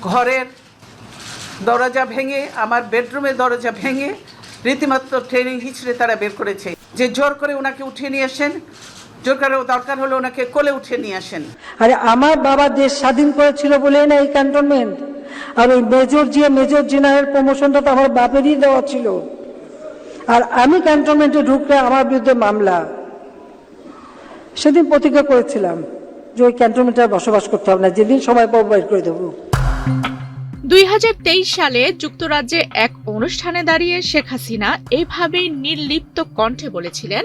ঘরের দরজা ভেঙে, আমার বেডরুমের দরজা ভেঙে রীতিমাত্র ট্রেনিং হিচড়ে তারা বের করেছে যে জোর করে ওনাকে উঠিয়ে নিয়ে আসেন, জোর করে দরকার হলে ওনাকে কোলে উঠিয়ে নিয়ে আসেন। আরে আমার বাবা দেশ স্বাধীন করেছিল বলেই না এই ক্যান্টনমেন্ট। আর ওই মেজর জেনারেল প্রমোশনটা তো আমার বাপেরই দেওয়া ছিল। আর আমি ক্যান্টনমেন্টে ঢুকলে আমার বিরুদ্ধে মামলা। সেদিন প্রতিজ্ঞা করেছিলাম যে ওই ক্যান্টনমেন্টে বসবাস করতে হবে না, যেদিন সময় পাবো বের করে দেবো। 2023 সালে যুক্তরাজ্যে এক অনুষ্ঠানে দাঁড়িয়ে শেখ হাসিনা এইভাবেই নির্লিপ্ত কণ্ঠে বলেছিলেন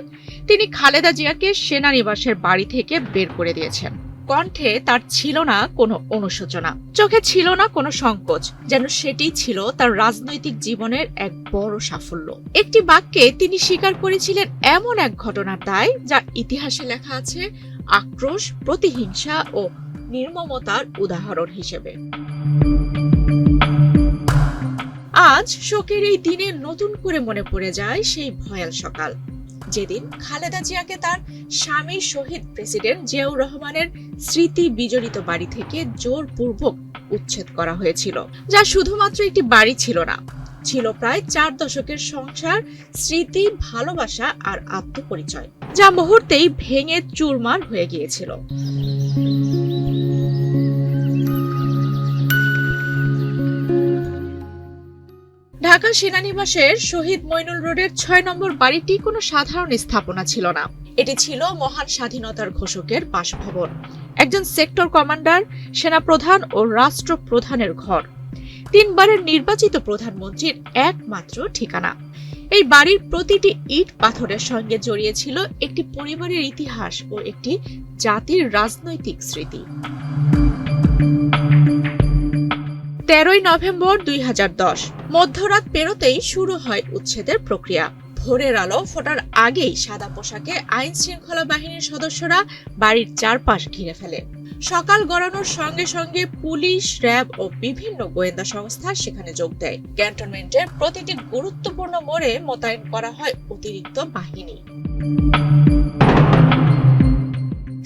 তিনি খালেদা জিয়াকে সেনানিবাসের বাড়ি থেকে বের করে দিয়েছেন। কণ্ঠে তার ছিল না কোনো অনুশোচনা, চোখে ছিল না কোনো সংকোচ, যেন সেটি ছিল তার রাজনৈতিক জীবনের এক বড় সাফল্য। একটি বাক্যে তিনি স্বীকার করেছিলেন এমন এক ঘটনার দায় যা ইতিহাসে লেখা আছে আক্রোশ, প্রতিহিংসা ও নির্মমতার উদাহরণ হিসেবে। আজ শোকের এই দিনে নতুন করে মনে পড়ে যায় সেই ভয়াল সকাল, যেদিন খালেদা জিয়াকে তার স্বামী শহীদ প্রেসিডেন্ট জিয়াউর রহমানের স্মৃতি বিজড়িত বাড়ি থেকে জোরপূর্বক উচ্ছেদ করা হয়েছিল, যা শুধুমাত্র একটি বাড়ি ছিল না, ছিল প্রায় 4 দশকের সংসার, স্মৃতি, ভালোবাসা আর আত্মপরিচয়, যা মুহূর্তেই ভেঙে চুরমার হয়ে গিয়েছিল। ঢাকা সেনানিবাসের শহীদ মইনুল রোডের 6 নম্বর বাড়িটি কোনো সাধারণ স্থাপনা ছিল না। এটি ছিল মহান স্বাধীনতার ঘোষকের বাসভবন, একজন সেক্টর কমান্ডার, সেনাপ্রধান ও রাষ্ট্রপ্রধানের ঘর, 3 বারের নির্বাচিত প্রধানমন্ত্রীর একমাত্র ঠিকানা। এই বাড়ির প্রতিটি ইট পাথরের সঙ্গে জড়িয়ে ছিল একটি পরিবারের ইতিহাস ও একটি জাতির রাজনৈতিক স্মৃতি। 13 নভেম্বর 2010 মধ্যরাত পেরোতেই শুরু হয় উচ্ছেদের প্রক্রিয়া। ভোরের আলো ফোটার আগেই সাদা পোশাকে আইন শৃঙ্খলা বাহিনীর সদস্যরা বাড়ির চারপাশ ঘিরে ফেলে। সকাল গড়ানোর সঙ্গে সঙ্গে পুলিশ, র্যাব ও বিভিন্ন গোয়েন্দা সংস্থা সেখানে যোগ দেয়। ক্যান্টনমেন্টের প্রতিটি গুরুত্বপূর্ণ মোড়ে মোতায়েন করা হয় অতিরিক্ত বাহিনী।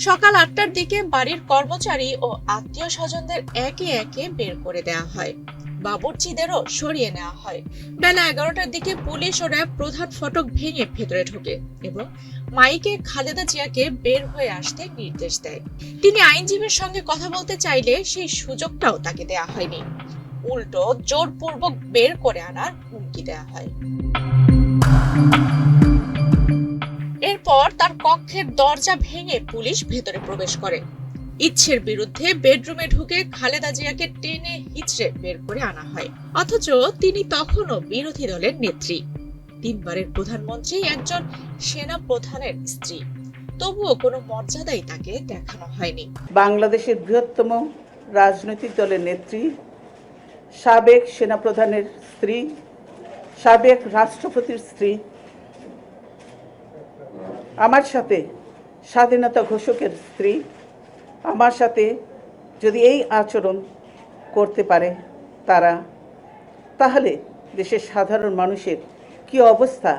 সকাল 8টার দিকে বাড়ির কর্মচারী ও আত্মীয় স্বজনদের একে একে বের করে দেওয়া হয়, বাবুর্চিদেরও সরিয়ে নেওয়া হয়। বেলা 11টার দিকে পুলিশ ও র্যাব প্রধান ফটক ভেঙে ভেতরে ঢোকে এবং মাইকে খালেদা জিয়াকে বের হয়ে আসতে নির্দেশ দেয়। তিনি আইনজীবীর সঙ্গে কথা বলতে চাইলে সেই সুযোগটাও তাকে দেয়া হয়নি, উল্টো জোরপূর্বক বের করে আনার হুমকি দেওয়া হয়। এরপর তার কক্ষের দরজা ভেঙে পুলিশ ভেতরে প্রবেশ করে। ইচ্ছের বিরুদ্ধে বেডরুমে ঢুকে খালেদা জিয়াকে টেনে হিচড়ে বের করে আনা হয়, অথচ তিনি তখনও বিরোধী দলের নেত্রী, 3 বারের প্রধানমন্ত্রী, একজন সেনা প্রধানের স্ত্রী। তবুও কোনো মর্যাদাই তাকে দেখানো হয়নি। বাংলাদেশের বৃহত্তম রাজনৈতিক দলের নেত্রী, সাবেক সেনাপ্রধানের স্ত্রী, সাবেক রাষ্ট্রপতির স্ত্রী আমার সাথে, স্বাধীনতা ঘোষকের স্ত্রী আমার সাথে যদি এই আচরণ করতে পারে তাহলে দেশের সাধারণ মানুষের কি অবস্থা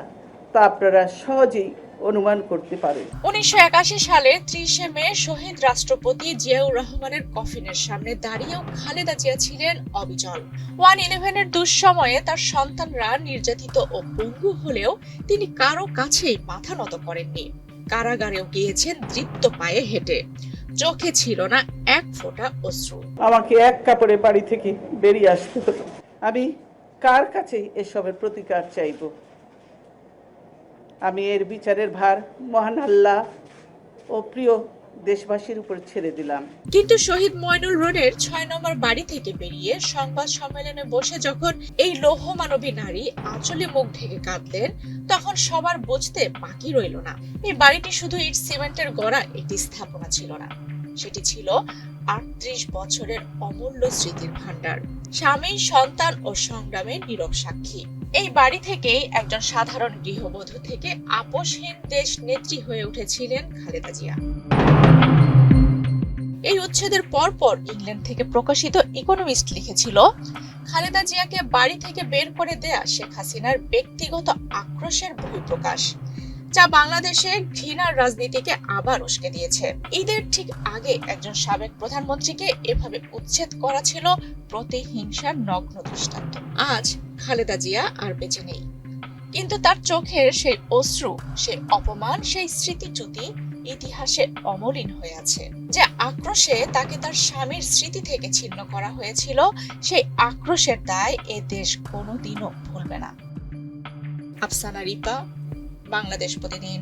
তা আপনারা সহজেই অনুমান করতে পারেন। 1981 সালের 30 মে শহীদ রাষ্ট্রপতি জিয়াউর রহমানের কফিনের সামনে দাঁড়িয়েও খালেদা জিয়া ছিলেন অবিচল। 1/11-এর দুঃসময়ে তার সন্তানরা নির্যাতিত ও পঙ্গু হলেও তিনি কারো কাছেই মাথা নত করেননি। কারাগারেও গিয়েছেন দৃপ্ত পায়ে হেঁটে, চোখে ছিল না এক ফোঁটা অশ্রু। আমাকে এক কাপড়ে বাড়ি থেকে বেরিয়ে আসতে হতো। আমি কার কাছে এসবের প্রতিকার চাইব? আমি এর বিচারের ভার মহান আল্লাহ ও প্রিয় দেশবাসীর উপর ছেড়ে দিলাম। কিন্তু শহীদ মইনুল রোডের 6 নম্বর বাড়ি থেকে বেরিয়ে সংবাদ সম্মেলনে বসে যখন এই লৌহমানবী নারী আঁচলে মুখ ঢেকে কাঁদলেন, তখন সবার বুঝতে বাকি রইল না এই বাড়িটি শুধু ইট সিমেন্টের গড়া একটি স্থাপনা ছিল না, সেটি ছিল 38 বছরের অমূল্য স্মৃতির ভান্ডার, স্বামী, সন্তান ও সংগ্রামের নীরব সাক্ষী। এই বাড়ি থেকেই একজন সাধারণ গৃহবধূ থেকে আপোষহীন দেশ নেত্রী হয়ে উঠেছিলেন খালেদা জিয়া। এই উচ্ছেদের পরপর ইংল্যান্ড থেকে প্রকাশিত ইকোনমিস্ট লিখেছিল, খালেদা জিয়াকে বাড়ি থেকে বের করে দেয়া শেখ হাসিনার ব্যক্তিগত আক্রোশের বহিঃপ্রকাশ, যা বাংলাদেশে ঘৃণার রাজনীতিকে আবার উস্কে দিয়েছে। ঈদের ঠিক আগে একজন সাবেক প্রধানমন্ত্রীকে এভাবে উচ্ছেদ করা ছিল প্রতিহিংসার নগ্ন দৃষ্টান্ত। আজ খালেদা জিয়া আর বেঁচে নেই, কিন্তু তার চোখের সেই অশ্রু, সেই অপমান, সেই স্মৃতিচ্যুতি ইতিহাসে অমলিন হয়ে আছে। যে আক্রোশে তাকে তার স্বামীর স্মৃতি থেকে ছিন্ন করা হয়েছিল, সেই আক্রোশের দায় এ দেশ কোনোদিনও ভুলবে না। আফসানা রিপা, বাংলাদেশ প্রতিদিন।